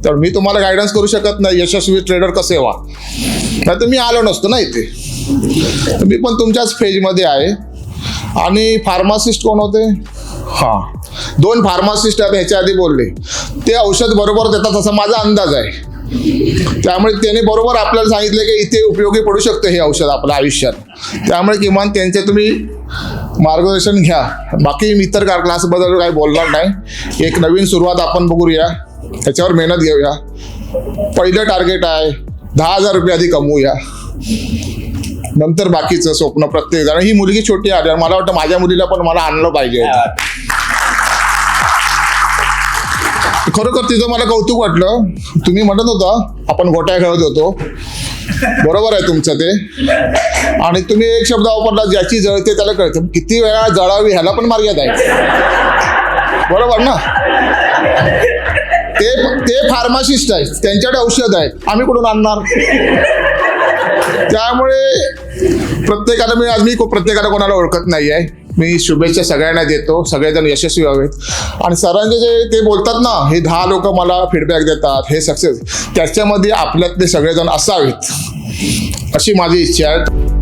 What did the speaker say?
तर मी तुम्हाला गायडन्स करू शकत नाही यशस्वी ट्रेडर कसे व्हा, नाही तर मी आलो नसतो ना इथे. मी पण तुमच्याच फेजमध्ये आहे. आणि फार्मासिस्ट कोण होते? हां, 2 फार्मासिस्ट आहेत ह्याच्या आधी बोलले. ते औषध बरोबर देतात असा माझा अंदाज आहे. त्यामुळे त्याने बरोबर आपल्याला सांगितले की इथे उपयोगी पडू शकतं हे औषध आपल्या आयुष्यात. त्यामुळे किमान त्यांचे तुम्ही मार्गदर्शन घ्या. बाकी मी इतर क्लासबद्दल काही बोलणार नाही. एक नवीन सुरुवात आपण बघूया, त्याच्यावर मेहनत घेऊया. पहिलं टार्गेट आहे 10,000 रुपये आधी कमवूया, नंतर बाकीचं स्वप्न प्रत्येक जण. ही मुलगी छोटी आहे, मला वाटतं माझ्या मुलीला पण मला आणलं पाहिजे. खरोखर तिचं मला कौतुक वाटलं. तुम्ही म्हणत होता आपण गोट्या खेळत होतो, बरोबर आहे तुमचं ते. आणि तुम्ही एक शब्द वापरला, ज्याची जळते त्याला कळतं. किती वेळा जळावी ह्याला पण मर्यादा आहे, बरोबर ना? ते फार्मासिस्ट आहेत, त्यांच्याकडे औषध आहे, आम्ही कुठून आणणार? त्यामुळे प्रत्येकाला कोणाला ओळखत नाही आहे. मी शुभेच्छा सगळ्यांना देतो. सगळेजण यशस्वी व्हावेत. आणि सरांचे जे ते बोलतात ना, हे 10 लोक मला फीडबॅक देतात, हे सक्सेस, त्याच्यामध्ये आपल्यातले सगळेजण असावेत अशी माझी इच्छा आहे.